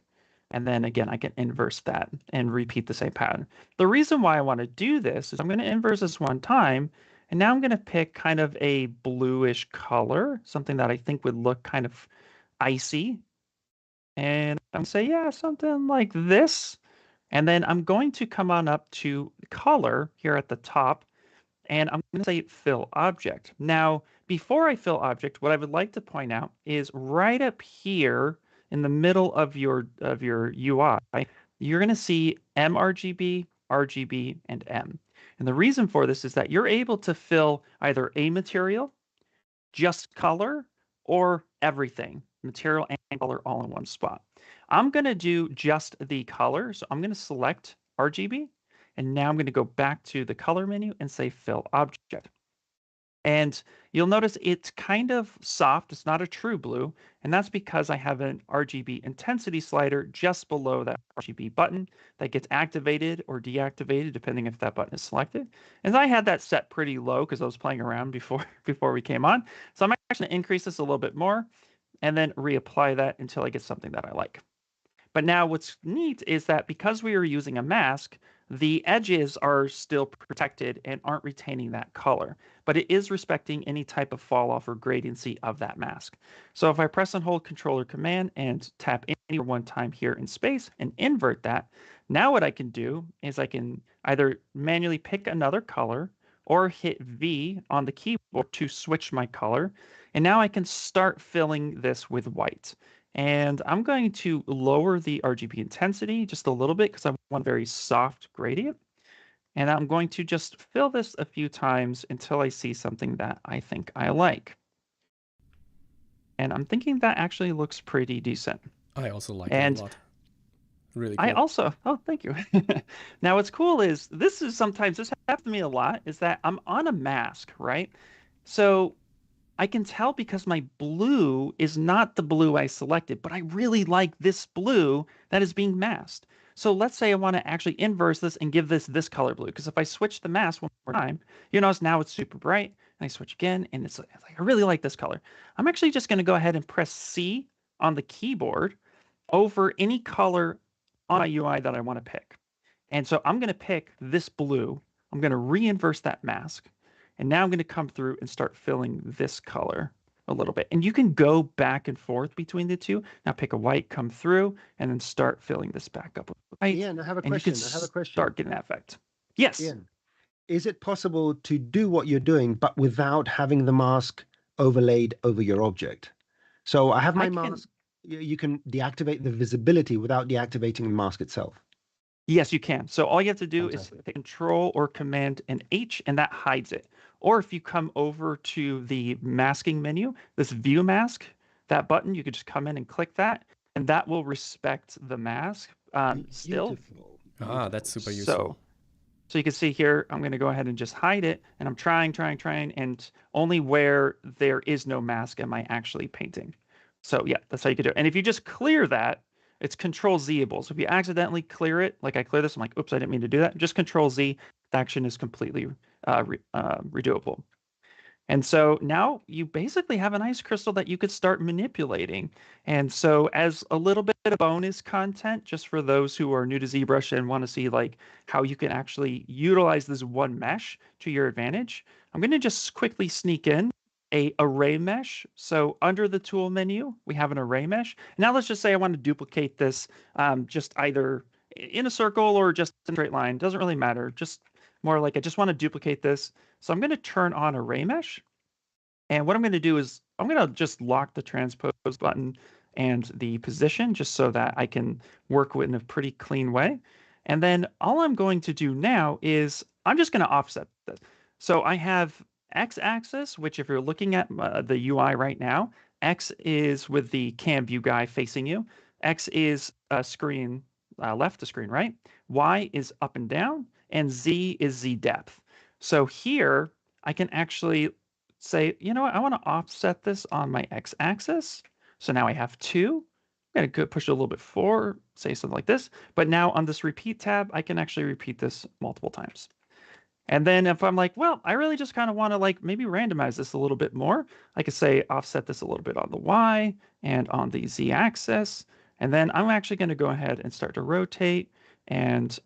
And then again, I can inverse that and repeat the same pattern. The reason why I want to do this is I'm going to inverse this one time, and now I'm going to pick kind of a bluish color, something that I think would look kind of icy. And I'm going to say, yeah, something like this. And then I'm going to come on up to color here at the top, and I'm going to say fill object. Now, before I fill object, what I would like to point out is right up here in the middle of your UI, you're going to see mRGB, RGB, and M. And the reason for this is that you're able to fill either a material, just color, or everything, material and color all in one spot. I'm going to do just the color. So I'm going to select RGB. And now I'm going to go back to the color menu and say fill object. And you'll notice it's kind of soft. It's not a true blue. And that's because I have an RGB intensity slider just below that RGB button that gets activated or deactivated depending if that button is selected. And I had that set pretty low because I was playing around before we came on. So I'm actually going to increase this a little bit more and then reapply that until I get something that I like. But now what's neat is that because we are using a mask, the edges are still protected and aren't retaining that color, but it is respecting any type of fall off or gradiency of that mask. So if I press and hold Control or Command and tap any one time here in space and invert that, now what I can do is I can either manually pick another color or hit V on the keyboard to switch my color. And now I can start filling this with white. And I'm going to lower the RGB intensity just a little bit because I want a very soft gradient. And I'm going to just fill this a few times until I see something that I think I like. And I'm thinking that actually looks pretty decent. I also like it a lot. Really cool. I also, oh, thank you. Now what's cool is this happens to me a lot, is that I'm on a mask, right? So I can tell because my blue is not the blue I selected, but I really like this blue that is being masked. So let's say I want to actually inverse this and give this color blue, because if I switch the mask one more time, you notice now it's super bright, and I switch again, and it's like, I really like this color. I'm actually just going to go ahead and press C on the keyboard over any color on my UI that I want to pick. And so I'm going to pick this blue. I'm going to re-inverse that mask. And now I'm going to come through and start filling this color a little bit. And you can go back and forth between the two. Now pick a white, come through, and then start filling this back up with white. Ian, I have a question. Start getting that effect. Yes. Ian, is it possible to do what you're doing, but without having the mask overlaid over your object? So I have my mask. You can deactivate the visibility without deactivating the mask itself. Yes, you can. So all you have to do is hit Control or Command and H, and that hides it. Or if you come over to the masking menu, this View Mask, that button, you could just come in and click that, and that will respect the mask still. Ah, that's super useful. So you can see here, I'm going to go ahead and just hide it, and I'm trying, and only where there is no mask am I actually painting. So yeah, that's how you can do it. And if you just clear that, it's Control-Z-able. So if you accidentally clear it, like I clear this, I'm like, oops, I didn't mean to do that. Just Control-Z, the action is completely redoable. And so now you basically have a nice crystal that you could start manipulating. And so as a little bit of bonus content, just for those who are new to ZBrush and want to see like how you can actually utilize this one mesh to your advantage, I'm going to just quickly sneak in a ArrayMesh. So under the tool menu, we have an ArrayMesh. Now let's just say I want to duplicate this just either in a circle or just in a straight line. Doesn't really matter. Just more like I just want to duplicate this. So I'm going to turn on ArrayMesh. And what I'm going to do is I'm going to just lock the transpose button and the position just so that I can work with in a pretty clean way. And then all I'm going to do now is I'm just going to offset this. So I have X-axis, which if you're looking at the UI right now, X is with the cam view guy facing you. X is screen left to screen right. Y is up and down, and Z is Z depth. So here I can actually say, you know what, I want to offset this on my x-axis. So now I have 2. I'm going to push it a little bit forward, say something like this. But now on this repeat tab, I can actually repeat this multiple times. And then if I'm like, well, I really just kind of want to like maybe randomize this a little bit more, I could say offset this a little bit on the Y and on the Z axis. And then I'm actually going to go ahead and start to rotate and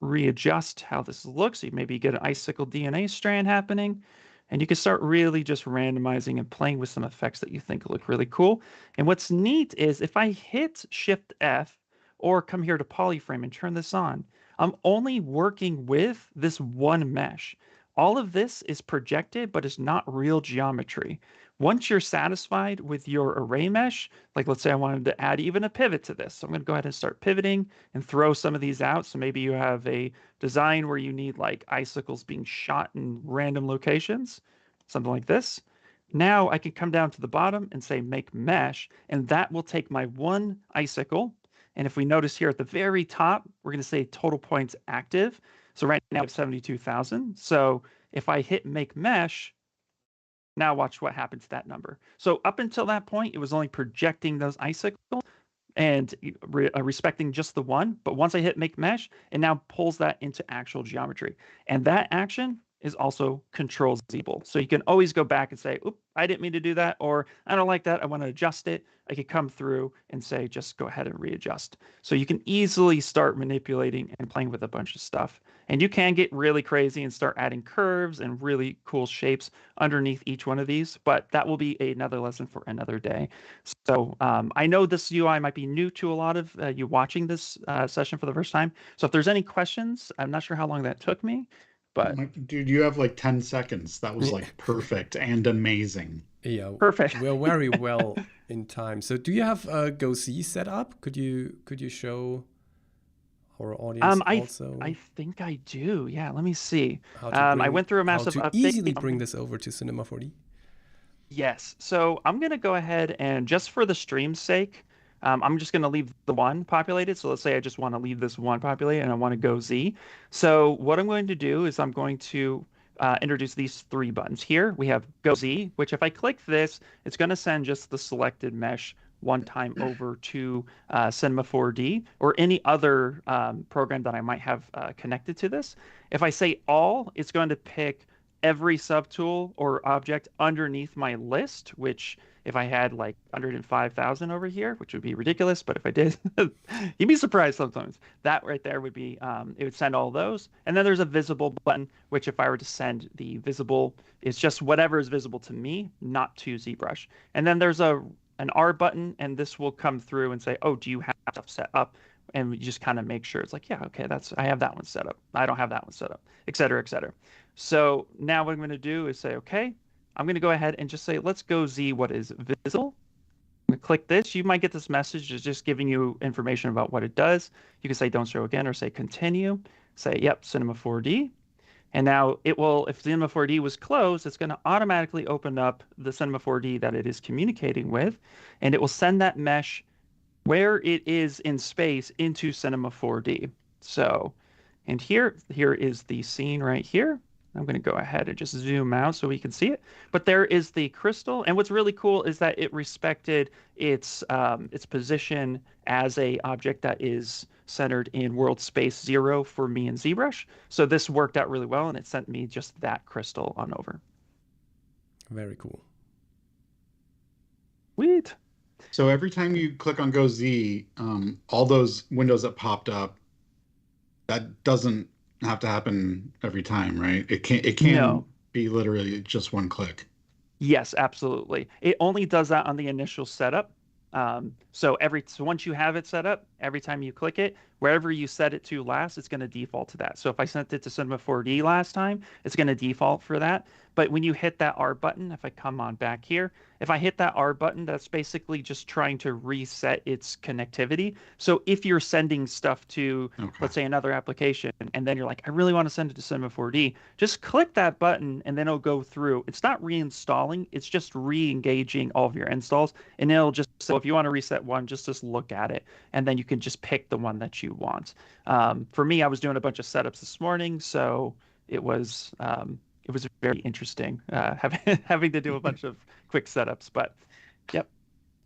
readjust how this looks. So you maybe get an icicle DNA strand happening. And you can start really just randomizing and playing with some effects that you think look really cool. And what's neat is if I hit Shift F or come here to Polyframe and turn this on, I'm only working with this one mesh. All of this is projected, but it's not real geometry. Once you're satisfied with your array mesh, like let's say I wanted to add even a pivot to this. So I'm going to go ahead and start pivoting and throw some of these out. So maybe you have a design where you need like icicles being shot in random locations, something like this. Now I can come down to the bottom and say make mesh, and that will take my one icicle. And if we notice here at the very top, we're going to say total points active. So right now it's 72,000. So if I hit make mesh, now watch what happens to that number. So up until that point, it was only projecting those icicles and respecting just the one. But once I hit make mesh, it now pulls that into actual geometry. And that action is also control Zable. So you can always go back and say, oop, I didn't mean to do that, or I don't like that, I want to adjust it. I could come through and say, just go ahead and readjust. So you can easily start manipulating and playing with a bunch of stuff. And you can get really crazy and start adding curves and really cool shapes underneath each one of these, but that will be another lesson for another day. So I know this UI might be new to a lot of you watching this session for the first time. So if there's any questions, I'm not sure how long that took me, but dude, you have like 10 seconds. That was like perfect and amazing. Yeah, perfect. We're very well in time. So do you have GoZ set up? Could you show our audience also? I think I do. Yeah, let me see. I went through a massive update. How to easily bring this over to Cinema 4D? Yes. So I'm going to go ahead and just for the stream's sake, I'm just going to leave the one populated. So let's say I just want to leave this one populated and I want to go Z. So what I'm going to do is I'm going to introduce these 3 buttons here. We have Go Z, which if I click this, it's going to send just the selected mesh one time over to Cinema 4D or any other program that I might have connected to this. If I say all, it's going to pick every subtool or object underneath my list, which if I had like 105,000 over here, which would be ridiculous, but if I did, you'd be surprised sometimes. That right there would be, it would send all those. And then there's a visible button, which if I were to send the visible, it's just whatever is visible to me, not to ZBrush. And then there's an R button, and this will come through and say, oh, do you have stuff set up? And we just kind of make sure it's like, yeah, okay, I have that one set up. I don't have that one set up, et cetera, et cetera. So now what I'm going to do is say, okay, I'm going to go ahead and just say, let's go Z what is visible. I'm going to click this. You might get this message. It's just giving you information about what it does. You can say don't show again or say continue. Say, yep, Cinema 4D. And now it will, if Cinema 4D was closed, it's going to automatically open up the Cinema 4D that it is communicating with. And it will send that mesh where it is in space into Cinema 4D. So, and here is the scene right here. I'm going to go ahead and just zoom out so we can see it. But there is the crystal. And what's really cool is that it respected its position as a object that is centered in world space 0 for me and ZBrush. So this worked out really well, and it sent me just that crystal on over. Very cool. Sweet. So every time you click on GoZ, all those windows that popped up, that doesn't have to happen every time, right? It can be literally just one click. Yes, absolutely. It only does that on the initial setup. So once you have it set up, every time you click it, wherever you set it to last, it's going to default to that. So if I sent it to Cinema 4D last time, it's going to default for that. But when you hit that R button, if I come on back here, if I hit that R button, that's basically just trying to reset its connectivity. So if you're sending stuff to, let's say, another application, and then you're like, I really want to send it to Cinema 4D, just click that button, and then it'll go through. It's not reinstalling. It's just re-engaging all of your installs. And it'll just, so if you want to reset one, just look at it, and then you can just pick the one that you want. For me, I was doing a bunch of setups this morning, so it was it was very interesting having to do a bunch of quick setups. But yep,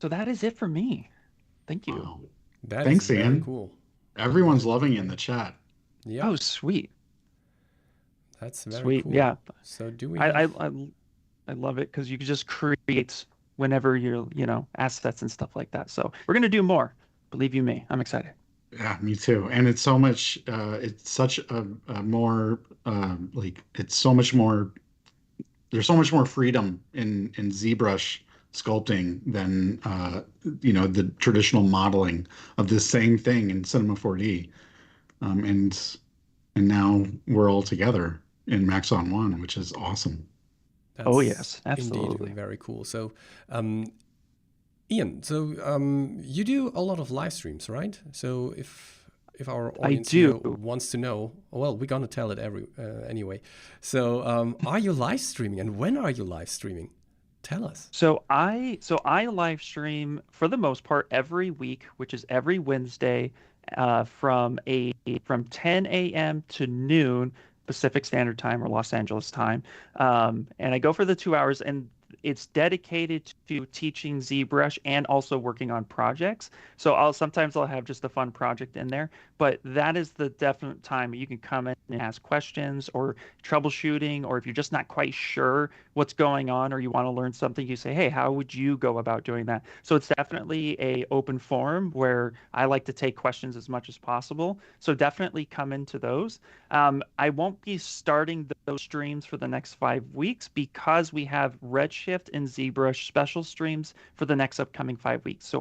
so that is it for me. Thank you. Wow. Thanks, Ian. very cool. Everyone's loving it in the chat. Yeah. Oh, sweet. That's very Sweet. cool. Yeah. So do we? I love it because you can just create whenever you're, assets and stuff like that. So we're gonna do more. Believe you me, I'm excited. Yeah, me too. And it's so much. It's such a more it's so much more. There's so much more freedom in ZBrush sculpting than the traditional modeling of the same thing in Cinema 4D. And now we're all together in Maxon 1, which is awesome. That's yes, absolutely. Indeed, very cool. So, Ian, so you do a lot of live streams, right? So if our audience wants to know, well, we're gonna tell it anyway. So are you live streaming, and when are you live streaming? Tell us. So I live stream for the most part every week, which is every Wednesday, from 10 a.m. to noon Pacific Standard Time or Los Angeles time, and I go for the 2 hours, and it's dedicated to teaching ZBrush and also working on projects. So sometimes I'll have just a fun project in there, but that is the definite time you can come in and ask questions or troubleshooting, or if you're just not quite sure what's going on or you want to learn something, you say, hey, how would you go about doing that? So it's definitely a open forum where I like to take questions as much as possible. So definitely come into those. I won't be starting those streams for the next 5 weeks because we have Redshift and ZBrush special streams for the next upcoming 5 weeks.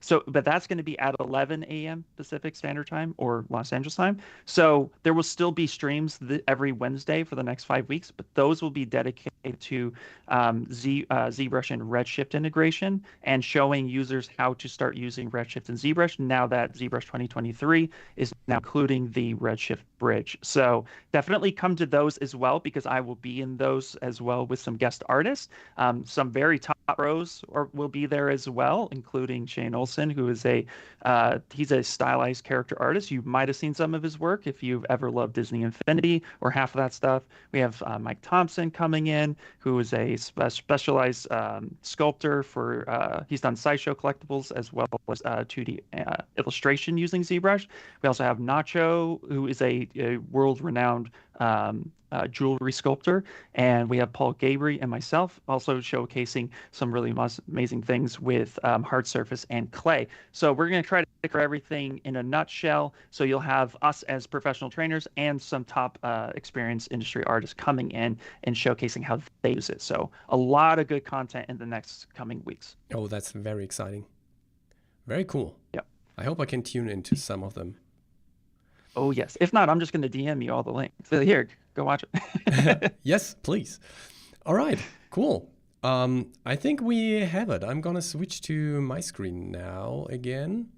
But that's going to be at 11 a.m. Pacific Standard Time or Los Angeles time. So there will still be streams every Wednesday for the next 5 weeks, but those will be dedicated to ZBrush and Redshift integration and showing users how to start using Redshift and ZBrush now that ZBrush 2023 is now including the Redshift bridge. So definitely come to those as well, because I will be in those as well with some guest artists. Some very top pros will be there as well, including Shane Olson, who is he's a stylized character artist. You might have seen some of his work if you've ever loved Disney Infinity or half of that stuff. We have Mike Thompson coming in, who is a specialized sculptor for, he's done sideshow collectibles as well as 2D illustration using ZBrush. We also have Nacho, who is a world-renowned jewelry sculptor, and we have Paul Gabry and myself also showcasing some really amazing things with hard surface and clay. So we're going to try to cover everything in a nutshell, so you'll have us as professional trainers and some top experienced industry artists coming in and showcasing how they use it. So a lot of good content in the next coming weeks. Oh, that's very exciting. Very cool. Yep. I hope I can tune into some of them. Oh, yes. If not, I'm just going to DM you all the links. So here, go watch it. Yes, please. All right, cool. I think we have it. I'm going to switch to my screen now again.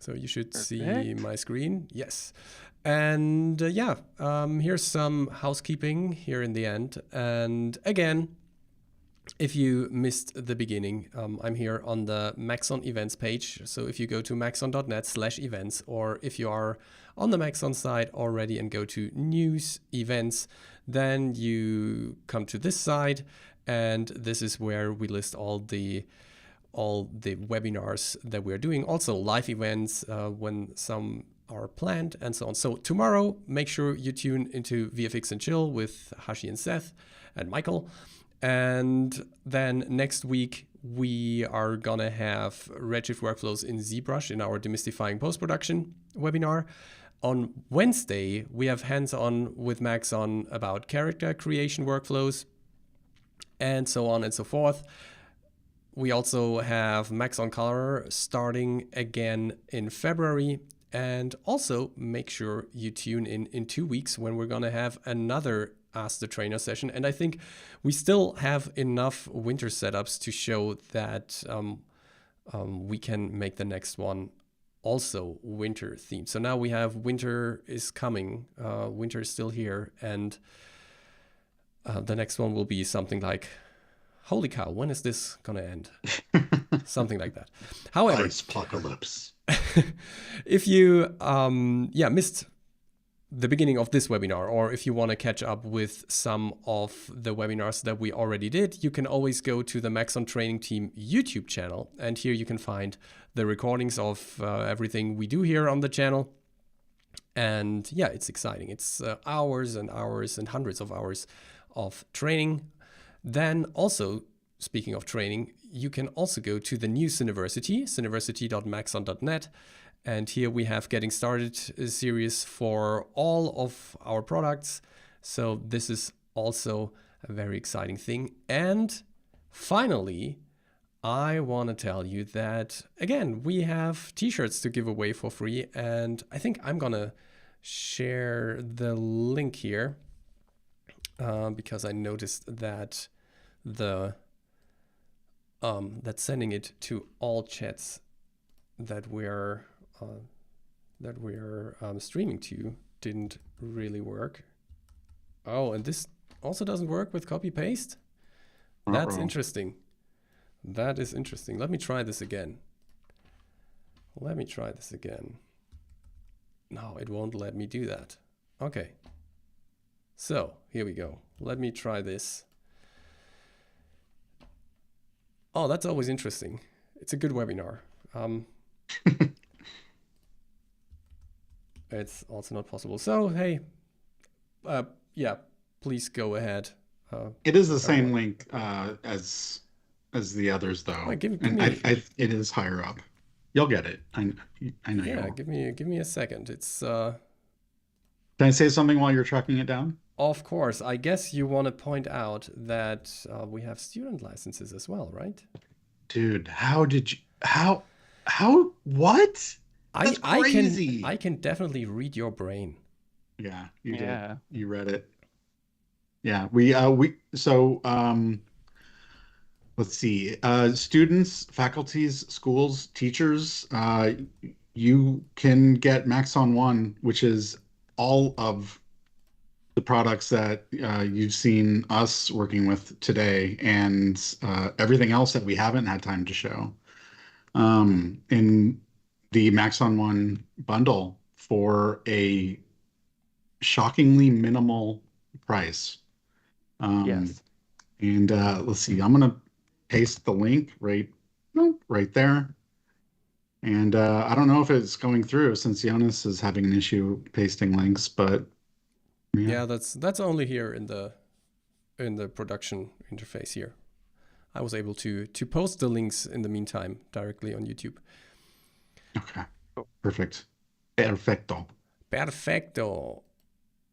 So you should see my screen. Yes. And here's some housekeeping here in the end. And again, if you missed the beginning, I'm here on the Maxon events page. So if you go to maxon.net/events, or if you are on the Maxon side already and go to news events, then you come to this side, and this is where we list all the webinars that we're doing, also live events when some are planned and so on. So tomorrow, make sure you tune into VFX and Chill with Hashi and Seth and Michael. And then next week, we are gonna have Redshift workflows in ZBrush in our Demystifying Post-Production webinar. On Wednesday, we have hands-on with Maxon about character creation workflows and so on and so forth. We also have Maxon Color starting again in February. And also make sure you tune in 2 weeks when we're gonna have another Ask the Trainer session. And I think we still have enough winter setups to show that we can make the next one also winter themed. So now we have winter is coming, winter is still here, and the next one will be something like, holy cow, when is this gonna end? Something like that. However, Ice apocalypse. If you missed the beginning of this webinar, or if you want to catch up with some of the webinars that we already did, you can always go to the Maxon Training Team YouTube channel. And here you can find the recordings of everything we do here on the channel. And yeah, it's exciting. It's hours and hours and hundreds of hours of training. Then also, speaking of training, you can also go to the new Cineversity, cineversity.maxon.net. And here we have Getting Started series for all of our products. So this is also a very exciting thing. And finally, I want to tell you that, again, we have t-shirts to give away for free. And I think I'm going to share the link here because I noticed that that sending it to all chats that we're streaming to didn't really work. Oh, and this also doesn't work with copy paste? That's interesting. That is interesting. Let me try this again. No, it won't let me do that. Okay. So here we go. Let me try this. Oh, that's always interesting. It's a good webinar. It's also not possible. So, hey, yeah, please go ahead. It is the same link as the others, though. Oh, give and me, it is higher up. You'll get it. I know. Yeah, you will. give me a second. It's. Can I say something while you're tracking it down? Of course. I guess you want to point out that we have student licenses as well, right? Dude, how did you? How? What? That's crazy. I can definitely read your brain. Yeah, you did. You read it. Yeah, so let's see. Students, faculties, schools, teachers, you can get Maxon One, which is all of the products that you've seen us working with today, and everything else that we haven't had time to show. In the Maxon One bundle for a shockingly minimal price. Yes. And let's see, I'm gonna paste the link right there. And I don't know if it's going through since Jonas is having an issue pasting links, but yeah, that's only here in the production interface here. I was able to post the links in the meantime directly on YouTube. Okay. Perfect. Perfecto.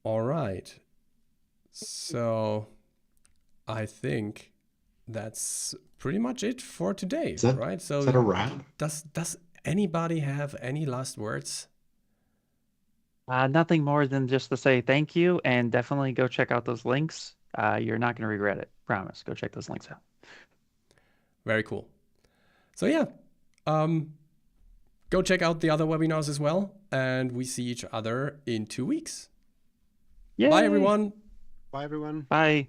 All right. So I think that's pretty much it for today, right? So is that a wrap? Does anybody have any last words? Nothing more than just to say thank you, and definitely go check out those links. You're not going to regret it. Promise. Go check those links out. Very cool. So yeah, go check out the other webinars as well, and we see each other in 2 weeks. Yay. Bye, everyone. Bye, everyone. Bye.